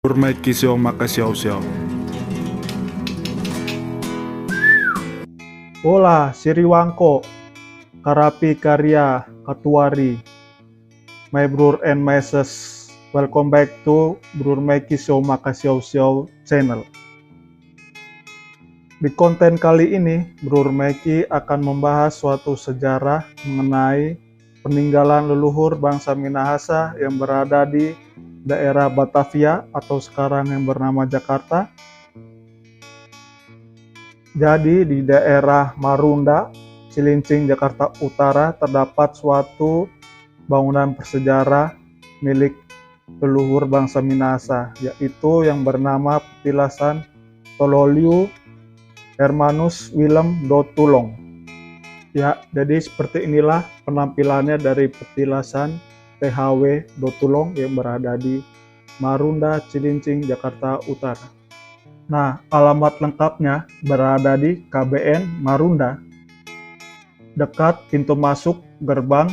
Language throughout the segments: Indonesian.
Hormat kisio maka siau-siau. Hola, Siriwangko, Karapi Karya, Katuari, my brother and my sis. Welcome back to Brur Meki Show Maka Xiao Xiao channel. Di konten kali ini, Brur Meki akan membahas suatu sejarah mengenai peninggalan leluhur bangsa Minahasa yang berada di daerah Batavia atau sekarang yang bernama Jakarta. Jadi di daerah Marunda, Cilincing, Jakarta Utara terdapat suatu bangunan bersejarah milik leluhur bangsa Minahasa, yaitu yang bernama Petilasan Tololiu Hermanus Willem Dotulong. Ya, jadi seperti inilah penampilannya dari Petilasan THW Dotulong yang berada di Marunda, Cilincing, Jakarta Utara. Nah, alamat lengkapnya berada di KBN Marunda, dekat pintu masuk gerbang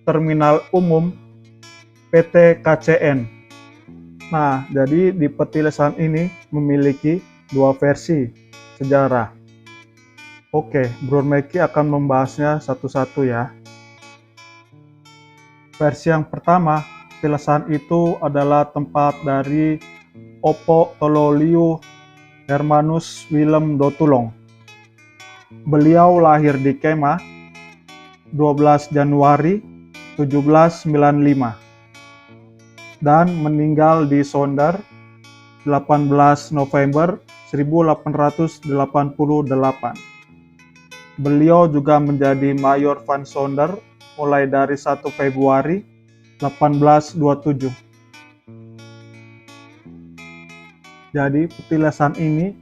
Terminal Umum PT KCN. Nah, jadi di petilasan ini memiliki dua versi sejarah. Oke, Brur Meki akan membahasnya satu-satu ya. Versi yang pertama, petilasan itu adalah tempat dari Opo Tololiu Hermanus Willem Dotulong. Beliau lahir di Kemah 12 Januari 1795 dan meninggal di Sonder 18 November 1888. Beliau juga menjadi Mayor van Sonder mulai dari 1 Februari 1827. Jadi petilasan ini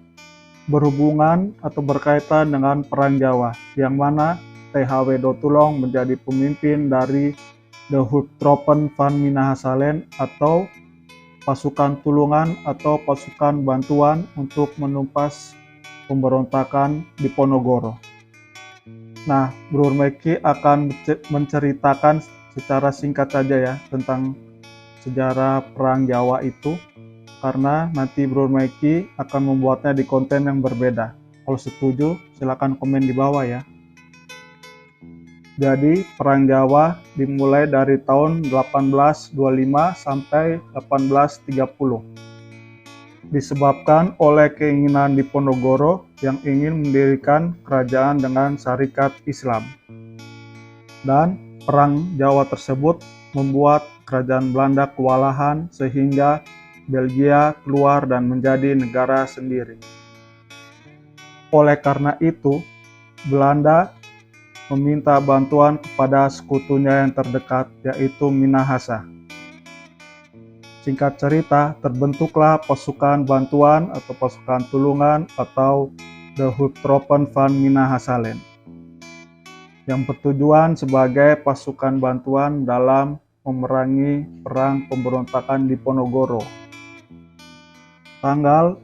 berhubungan atau berkaitan dengan Perang Jawa, yang mana THW Dotulong menjadi pemimpin dari The Hulptroepen van Minahasalen atau pasukan tulungan atau pasukan bantuan untuk menumpas pemberontakan di Ponorogo. Nah, Brur Meki akan menceritakan secara singkat saja ya tentang sejarah Perang Jawa itu, karena nanti Brur Meki akan membuatnya di konten yang berbeda. Kalau setuju, silakan komen di bawah ya. Jadi, Perang Jawa dimulai dari tahun 1825 sampai 1830. Disebabkan oleh keinginan Diponegoro yang ingin mendirikan kerajaan dengan syarikat Islam. Dan Perang Jawa tersebut membuat kerajaan Belanda kewalahan sehingga Belgia keluar dan menjadi negara sendiri. Oleh karena itu, Belanda meminta bantuan kepada sekutunya yang terdekat, yaitu Minahasa. Singkat cerita, terbentuklah pasukan bantuan atau pasukan tulungan atau The Hulptroepen van Minahasalen, yang bertujuan sebagai pasukan bantuan dalam memerangi perang pemberontakan di Ponorogo. Tanggal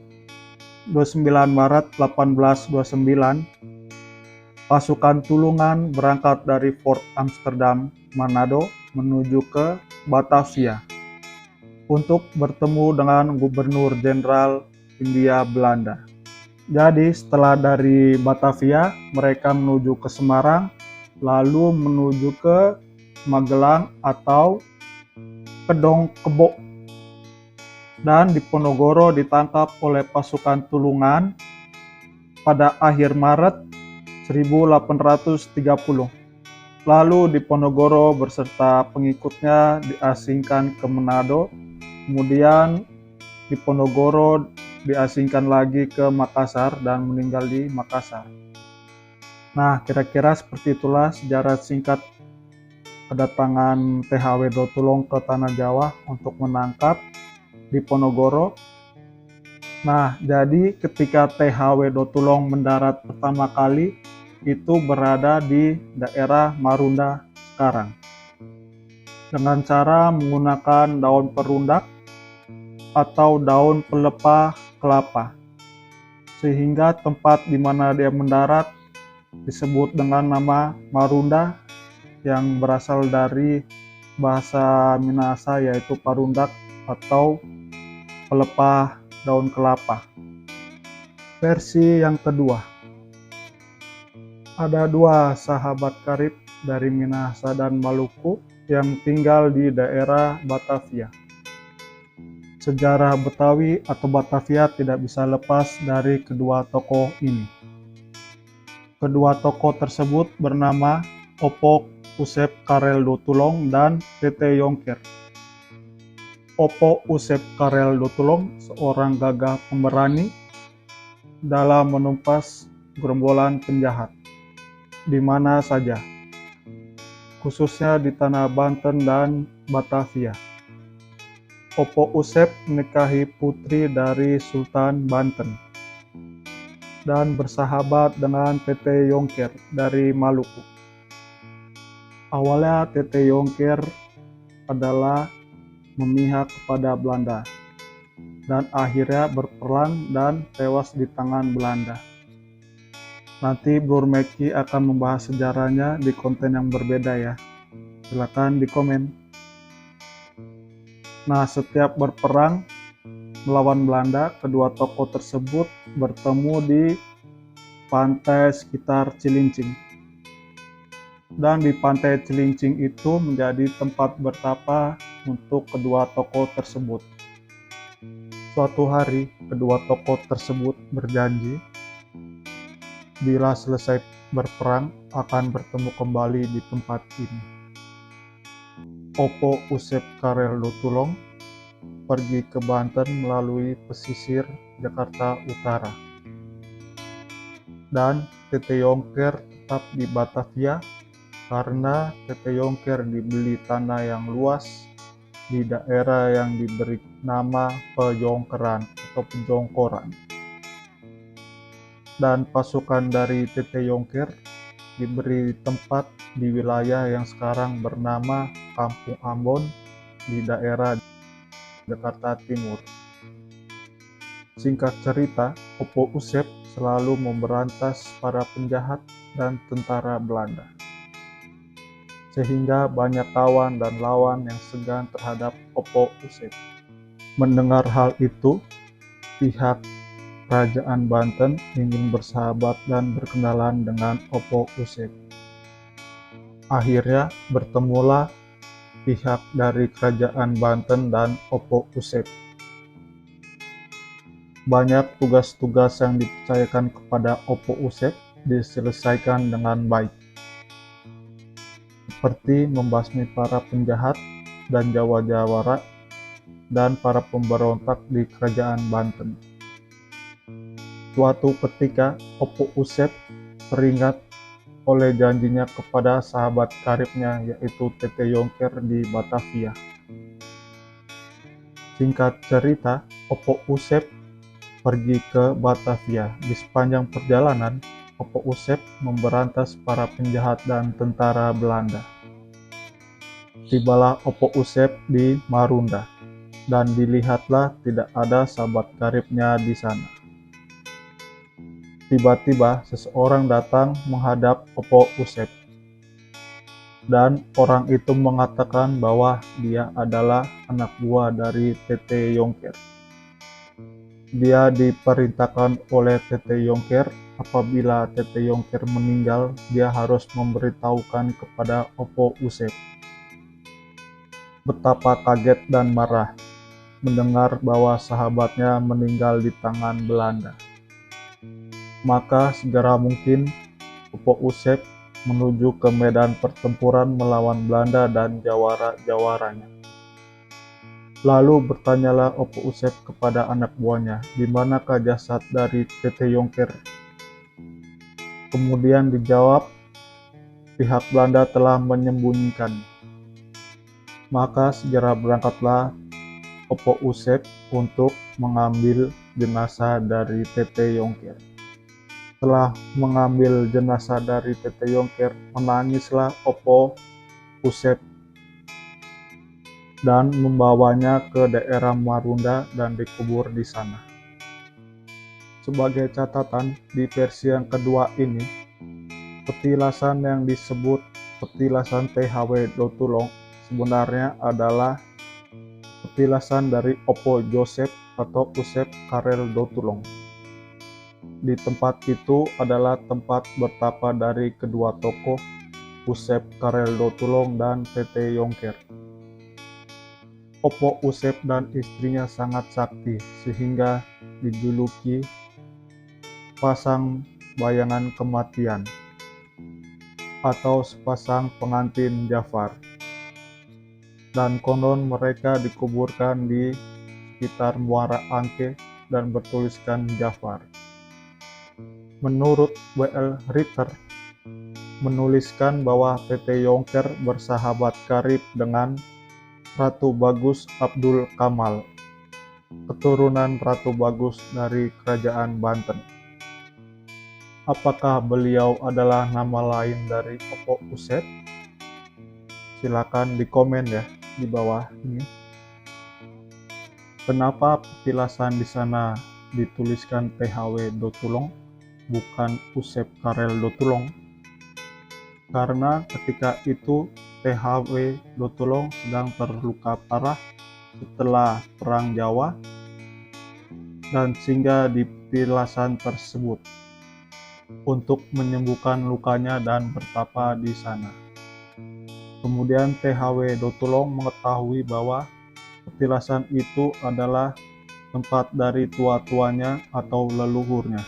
29 Maret 1829, pasukan tulungan berangkat dari Fort Amsterdam, Manado, menuju ke Batavia untuk bertemu dengan Gubernur Jenderal Hindia Belanda. Jadi setelah dari Batavia, mereka menuju ke Semarang, lalu menuju ke Magelang atau Kedong Kebo. Dan di Ponorogo ditangkap oleh pasukan tulungan pada akhir Maret 1830. Lalu Diponegoro beserta pengikutnya diasingkan ke Manado, kemudian Diponegoro diasingkan lagi ke Makassar dan meninggal di Makassar. Nah, kira-kira seperti itulah sejarah singkat kedatangan THW Dotulong ke Tanah Jawa untuk menangkap Diponegoro. Nah, jadi ketika THW Dotulong mendarat pertama kali, itu berada di daerah Marunda sekarang. Dengan cara menggunakan daun perundak atau daun pelepah kelapa. Sehingga tempat di mana dia mendarat disebut dengan nama Marunda, yang berasal dari bahasa Minahasa yaitu Parundak atau pelepah daun kelapa. Versi yang kedua, ada dua sahabat karib dari Minahasa dan Maluku yang tinggal di daerah Batavia. Sejarah Betawi atau Batavia tidak bisa lepas dari kedua tokoh ini. Kedua tokoh tersebut bernama Opo Usep Karel Dotulong dan Tete Yongker. Opo Usep Karel Dotulong seorang gagah pemberani dalam menumpas gerombolan penjahat di mana saja, khususnya di tanah Banten dan Batavia. Opo Usep menikahi putri dari Sultan Banten dan bersahabat dengan Tete Yongker dari Maluku. Awalnya Tete Yongker adalah memihak kepada Belanda dan akhirnya berperang dan tewas di tangan Belanda. Nanti Bro Meki akan membahas sejarahnya di konten yang berbeda ya. Silakan di komen. Nah, setiap berperang melawan Belanda, kedua tokoh tersebut bertemu di pantai sekitar Cilincing. Dan di pantai Cilincing itu menjadi tempat bertapa untuk kedua tokoh tersebut. Suatu hari, kedua tokoh tersebut berjanji bila selesai berperang akan bertemu kembali di tempat ini. Opo Usep Karel Dotulong pergi ke Banten melalui pesisir Jakarta Utara. Dan Tete Yongker tetap di Batavia karena Tete Yongker dibeli tanah yang luas di daerah yang diberi nama Pejongkeran atau Pejongkoran. Dan pasukan dari Tete Yongker diberi tempat di wilayah yang sekarang bernama Kampung Ambon di daerah Jakarta Timur. Singkat cerita, Opo Usep selalu memberantas para penjahat dan tentara Belanda. Sehingga banyak kawan dan lawan yang segan terhadap Opo Usep. Mendengar hal itu, pihak Kerajaan Banten ingin bersahabat dan berkenalan dengan Opo Usep. Akhirnya bertemulah pihak dari Kerajaan Banten dan Opo Usep. Banyak tugas-tugas yang dipercayakan kepada Opo Usep diselesaikan dengan baik, seperti membasmi para penjahat dan jawara-jawara dan para pemberontak di Kerajaan Banten. Suatu ketika, Opo Usep teringat oleh janjinya kepada sahabat karibnya yaitu Tete Yongker di Batavia. Singkat cerita, Opo Usep pergi ke Batavia. Di sepanjang perjalanan, Opo Usep memberantas para penjahat dan tentara Belanda. Tibalah Opo Usep di Marunda, dan dilihatlah tidak ada sahabat karibnya di sana. Tiba-tiba seseorang datang menghadap Opo Usep, dan orang itu mengatakan bahwa dia adalah anak buah dari Tete Yongker. Dia diperintahkan oleh Tete Yongker apabila Tete Yongker meninggal, dia harus memberitahukan kepada Opo Usep. Betapa kaget dan marah mendengar bahwa sahabatnya meninggal di tangan Belanda. Maka segera mungkin Opo Usep menuju ke medan pertempuran melawan Belanda dan jawara-jawaranya. Lalu bertanyalah Opo Usep kepada anak buahnya, di manakah jasad dari Tete Yongker? Kemudian dijawab, pihak Belanda telah menyembunyikan. Maka segera berangkatlah Opo Usep untuk mengambil jenazah dari Tete Yongker. Setelah mengambil jenazah dari Tete Yongker, menangislah Opo Usep dan membawanya ke daerah Marunda dan dikubur di sana. Sebagai catatan, di versi yang kedua ini, petilasan yang disebut petilasan THW Dotulong sebenarnya adalah petilasan dari Opo Joseph atau Usep Karel Dotulong. Di tempat itu adalah tempat bertapa dari kedua tokoh Usep Karel Dotulong dan Tete Yongker. Opo Usep dan istrinya sangat sakti sehingga dijuluki pasang bayangan kematian atau sepasang pengantin Jafar. Dan konon mereka dikuburkan di sekitar Muara Angke dan bertuliskan Jafar. Menurut W.L. Ritter, menuliskan bahwa Tete Yongker bersahabat karib dengan Ratu Bagus Abdul Kamal, keturunan Ratu Bagus dari Kerajaan Banten. Apakah beliau adalah nama lain dari Opo Usep? Silakan di komen ya di bawah ini. Kenapa petilasan di sana dituliskan THW Dotulong, bukan Usep Karel Dotulong? Karena ketika itu THW Dotulong sedang terluka parah setelah Perang Jawa dan singgah di petilasan tersebut untuk menyembuhkan lukanya dan bertapa di sana. Kemudian THW Dotulong mengetahui bahwa petilasan itu adalah tempat dari tua-tuanya atau leluhurnya.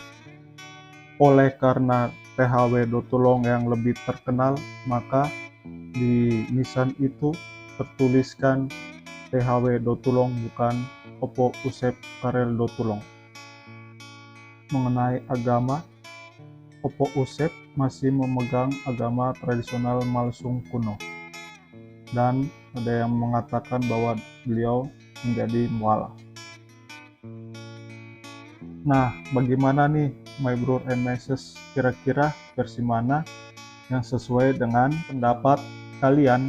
Oleh karena THW Dotulong yang lebih terkenal, maka di nisan itu tertuliskan THW Dotulong bukan Opo Usep Karel Dotulong. Mengenai agama, Opo Usep masih memegang agama tradisional Malsung kuno. Dan ada yang mengatakan bahwa beliau menjadi mualaf. Nah, bagaimana nih my brother and my sis, kira-kira versi mana yang sesuai dengan pendapat kalian?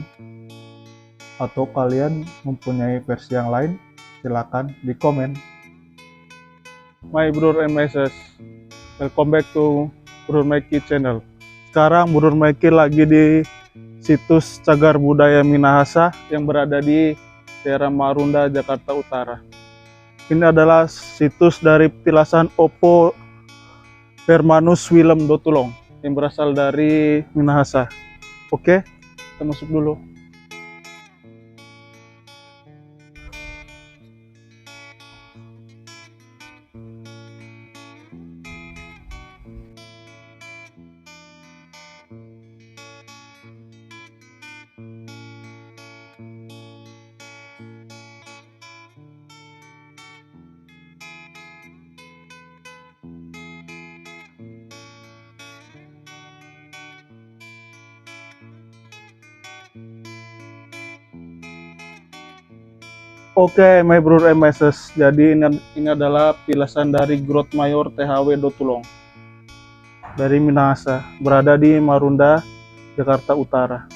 Atau kalian mempunyai versi yang lain? Silakan di komen. My brother and my sis, welcome back to Brur Maiki channel. Sekarang Brur Maiki lagi di situs Cagar Budaya Minahasa yang berada di daerah Marunda, Jakarta Utara. Ini adalah situs dari petilasan Opo Hermanus Willem Dotulong yang berasal dari Minahasa. Oke, kita masuk dulu. Oke, my brother and my sis. Jadi ini adalah petilasan dari Grot Mayor THW Dotulong dari Minahasa, berada di Marunda, Jakarta Utara.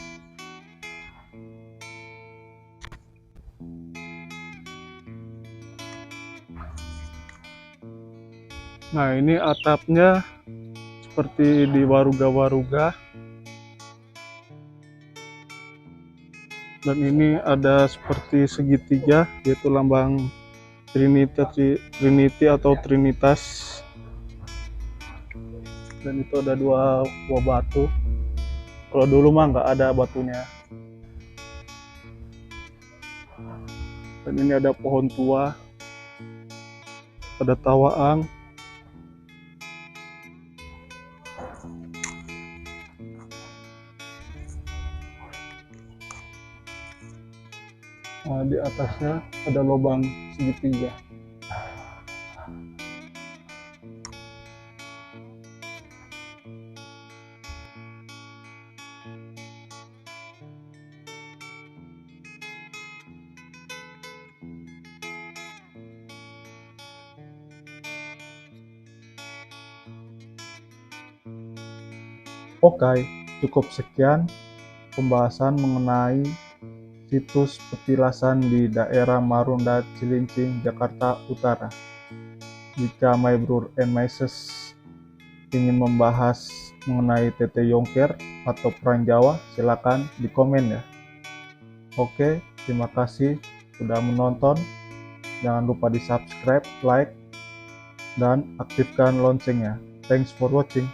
Nah, ini atapnya seperti di waruga-waruga. Dan ini ada seperti segitiga, yaitu lambang Trinity atau Trinitas. Dan itu ada dua buah batu. Kalau dulu mah nggak ada batunya. Dan ini ada pohon tua, ada tawaang. Nah, di atasnya ada lubang segitiga. Oke, cukup sekian pembahasan mengenai situs petilasan di daerah Marunda, Cilincing, Jakarta Utara. Jika my brother and my sis ingin membahas mengenai Tete Yongker atau Perang Jawa, silakan di komen ya. Oke, terima kasih sudah menonton. Jangan lupa di subscribe, like, dan aktifkan loncengnya. Thanks for watching.